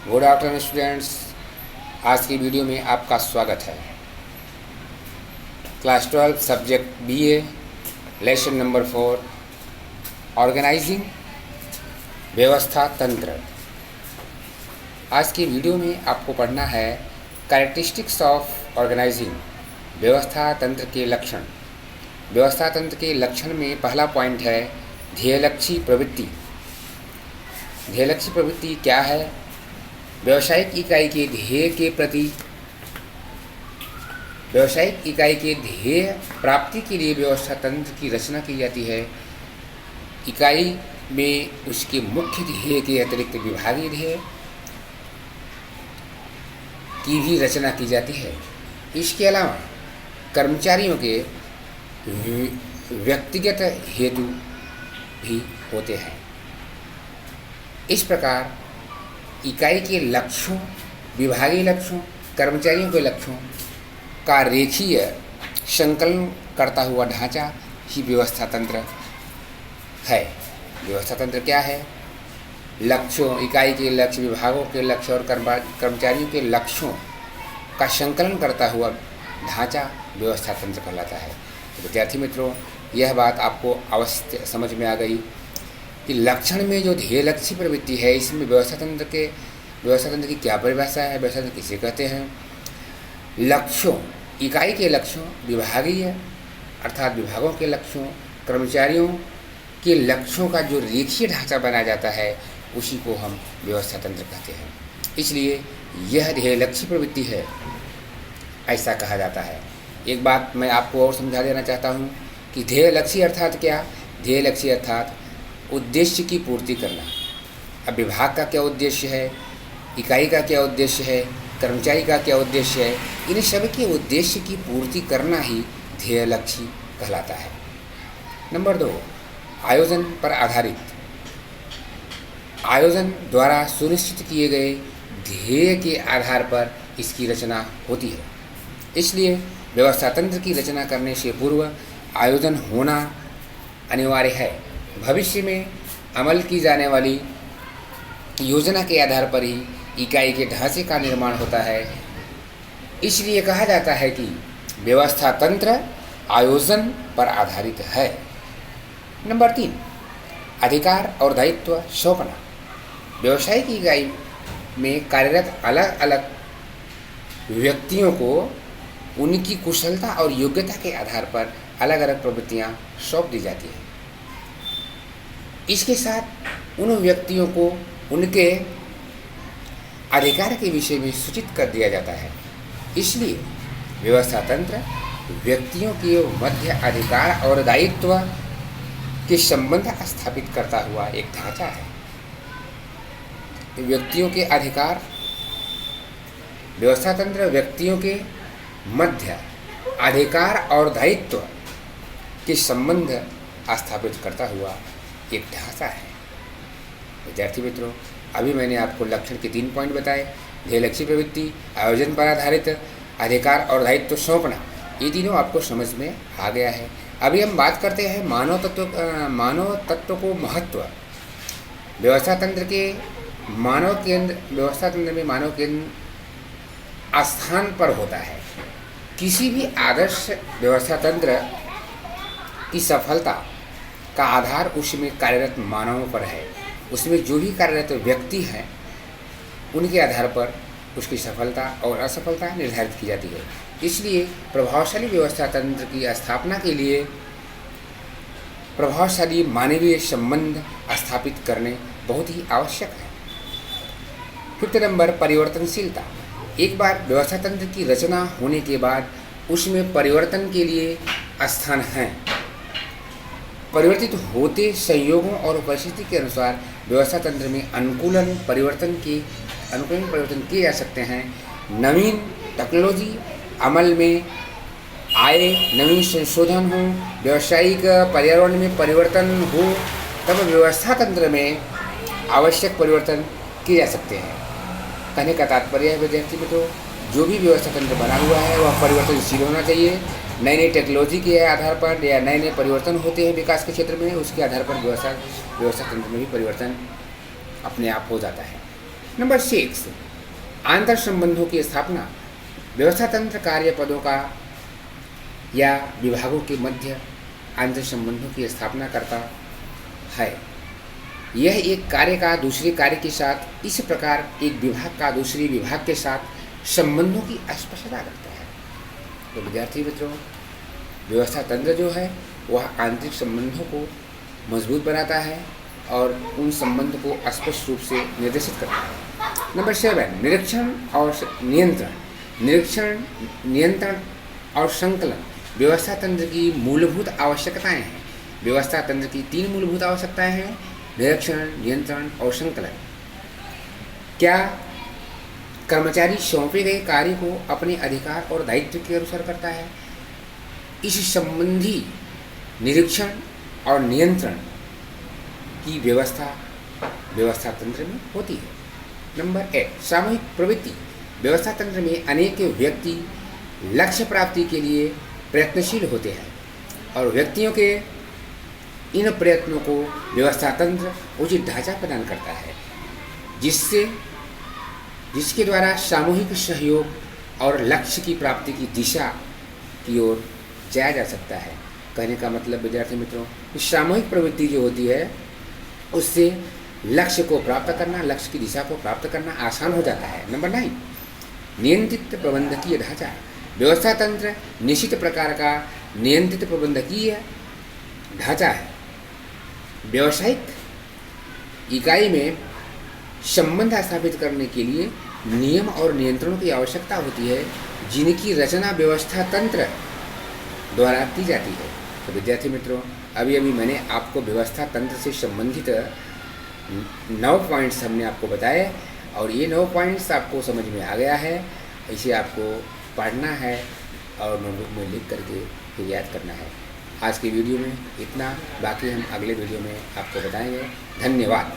Good afternoon students. आज की video में आपका स्वागत है। Class 12 subject BA lesson number 4 organising व्यवस्था तंत्र। आज की वीडियो में आपको पढ़ना है कैरेक्टरिस्टिक्स ऑफ ऑर्गेनाइजिंग व्यवस्था तंत्र के लक्षण। व्यवस्था तंत्र के लक्षण में पहला पॉइंट है ध्येयलक्षी प्रवृत्ति। ध्येयलक्षी प्रवृत्ति क्या है? व्यावसायिक इकाई के ध्येय के प्रति व्यावसायिक इकाई के ध्येय प्राप्ति के लिए व्यवस्था तंत्र की रचना की जाती है। इकाई में उसके मुख्य ध्येय के अतिरिक्त विभागीय ध्येय की भी रचना की जाती है। इसके अलावा कर्मचारियों के व्यक्तिगत हेतु भी होते हैं। इस प्रकार इकाई के लक्ष्यों, विभागीय लक्ष्यों, कर्मचारियों के लक्ष्यों का रेखीय संकलन करता हुआ ढांचा ही व्यवस्था तंत्र है। व्यवस्था तंत्र क्या है? लक्ष्यों, इकाई के लक्ष्य, विभागों के लक्ष्य और कर्मचारियों के लक्ष्यों का संकलन करता हुआ ढांचा व्यवस्था तंत्र कहलाता है। तो विद्यार्थी मित्रों, यह बात आपको अवश्य समझ में आ गई कि लक्षण में जो ध्येयलक्षी प्रवृत्ति है, इसमें व्यवस्था तंत्र की क्या परिभाषा है, व्यवस्था तंत्र किसे कहते हैं। लक्ष्यों, इकाई के लक्ष्यों, विभागीय अर्थात विभागों के लक्ष्यों, कर्मचारियों के लक्ष्यों का जो रेखीय ढांचा बनाया जाता है उसी को हम व्यवस्था तंत्र कहते हैं। इसलिए यह ध्येयलक्षी प्रवृत्ति है, ऐसा कहा जाता है। एक बात मैं आपको और समझा देना चाहता हूँ कि ध्येयलक्षी अर्थात क्या? ध्येयलक्षी अर्थात उद्देश्य की पूर्ति करना। अब विभाग का क्या उद्देश्य है, इकाई का क्या उद्देश्य है, कर्मचारी का क्या उद्देश्य है, इन सभी के उद्देश्य की पूर्ति करना ही ध्येयलक्षी कहलाता है। नंबर 2, आयोजन पर आधारित। आयोजन द्वारा सुनिश्चित किए गए ध्येय के आधार पर इसकी रचना होती है। इसलिए व्यवस्था तंत्र की रचना करने से पूर्व आयोजन होना अनिवार्य है। भविष्य में अमल की जाने वाली योजना के आधार पर ही इकाई के ढांचे का निर्माण होता है। इसलिए कहा जाता है कि व्यवस्था तंत्र आयोजन पर आधारित है। नंबर 3, अधिकार और दायित्व सौंपना। व्यावसायिक इकाई में कार्यरत अलग अलग व्यक्तियों को उनकी कुशलता और योग्यता के आधार पर अलग अलग प्रवृत्तियां सौंप दी जाती हैं। इसके साथ उन व्यक्तियों को उनके अधिकार के विषय में सूचित कर दिया जाता है। इसलिए व्यवस्था तंत्र व्यक्तियों के मध्य अधिकार और दायित्व के संबंध स्थापित करता हुआ एक ढांचा है। व्यक्तियों के अधिकार, व्यवस्था तंत्र व्यक्तियों के मध्य अधिकार और दायित्व के संबंध स्थापित करता हुआ एक ढांचा है। विद्यार्थी मित्रों, अभी मैंने आपको लक्षण के 3 पॉइंट बताए। ध्येयलक्षी प्रवृत्ति, आयोजन पर आधारित, अधिकार और दायित्व सौंपना, ये तीनों आपको समझ में आ गया है। अभी हम बात करते हैं मानव तत्व को महत्व। व्यवस्था तंत्र में मानव केंद्र स्थान पर होता है। किसी भी आदर्श व्यवस्था तंत्र की सफलता का आधार उसमें कार्यरत मानवों पर है। उसमें जो भी कार्यरत व्यक्ति हैं उनके आधार पर उसकी सफलता और असफलता निर्धारित की जाती है। इसलिए प्रभावशाली व्यवस्था तंत्र की स्थापना के लिए प्रभावशाली मानवीय संबंध स्थापित करने बहुत ही आवश्यक है। 5 नंबर, परिवर्तनशीलता। एक बार व्यवस्था तंत्र की रचना होने के बाद उसमें परिवर्तन के लिए स्थान है। परिवर्तित होते संयोगों और परिस्थिति के अनुसार व्यवस्था तंत्र में अनुकूलन परिवर्तन किए जा सकते हैं। नवीन टेक्नोलॉजी अमल में आए, नवीन संशोधन हो, व्यावसायिक पर्यावरण में परिवर्तन हो, तब व्यवस्था तंत्र में आवश्यक परिवर्तन किए जा सकते हैं। कहने का तात्पर्य है विद्यार्थी मित्रों, जो भी व्यवस्था तंत्र बना हुआ है वह परिवर्तनशील होना चाहिए। नई नई टेक्नोलॉजी के आधार पर या नए नए परिवर्तन होते हैं विकास के क्षेत्र में, उसके आधार पर व्यवस्था तंत्र में भी परिवर्तन अपने आप हो जाता है। नंबर 6, आंतर संबंधों की स्थापना व्यवस्था तंत्र कार्य पदों का या विभागों के मध्य आंतर संबंधों की स्थापना करता है। यह एक कार्य का दूसरे कार्य के साथ इस प्रकार एक विभाग का दूसरे विभाग के साथ संबंधों की स्पष्टता करता है। तो विद्यार्थी मित्रों, व्यवस्था तंत्र जो है वह आंतरिक संबंधों को मजबूत बनाता है और उन संबंध को स्पष्ट रूप से निर्देशित करता है। नंबर 7, निरीक्षण और नियंत्रण। निरीक्षण, नियंत्रण और संकलन व्यवस्था तंत्र की मूलभूत आवश्यकताएं हैं। व्यवस्था तंत्र की 3 मूलभूत आवश्यकताएं हैं: निरीक्षण, नियंत्रण और संकलन। क्या कर्मचारी सौंपे गए कार्य को अपने अधिकार और दायित्व के अनुसार करता है? इस संबंधी निरीक्षण और नियंत्रण की व्यवस्था तंत्र में होती है। नंबर 8, सामूहिक प्रवृत्ति। व्यवस्था तंत्र में अनेक व्यक्ति लक्ष्य प्राप्ति के लिए प्रयत्नशील होते हैं और व्यक्तियों के इन प्रयत्नों को व्यवस्था तंत्र उचित ढांचा प्रदान करता है जिसके द्वारा सामूहिक सहयोग और लक्ष्य की प्राप्ति की दिशा की ओर जाया जा सकता है। कहने का मतलब विद्यार्थी मित्रों, सामूहिक प्रवृत्ति जो होती है उससे लक्ष्य को प्राप्त करना, लक्ष्य की दिशा को प्राप्त करना आसान हो जाता है। नंबर 9, नियंत्रित प्रबंधकीय ढांचा। व्यवस्था तंत्र निश्चित प्रकार का नियंत्रित प्रबंधकीय ढांचा है। व्यावसायिक इकाई में संबंध स्थापित करने के लिए नियम और नियंत्रणों की आवश्यकता होती है जिनकी रचना व्यवस्था तंत्र द्वारा की जाती है। तो विद्यार्थी मित्रों, अभी मैंने आपको व्यवस्था तंत्र से संबंधित 9 पॉइंट्स हमने आपको बताए और ये 9 पॉइंट्स आपको समझ में आ गया है। इसे आपको पढ़ना है और नोटबुक में लिख करके फिर याद करना है। आज की वीडियो में इतना, बाकी हम अगले वीडियो में आपको बताएंगे। धन्यवाद।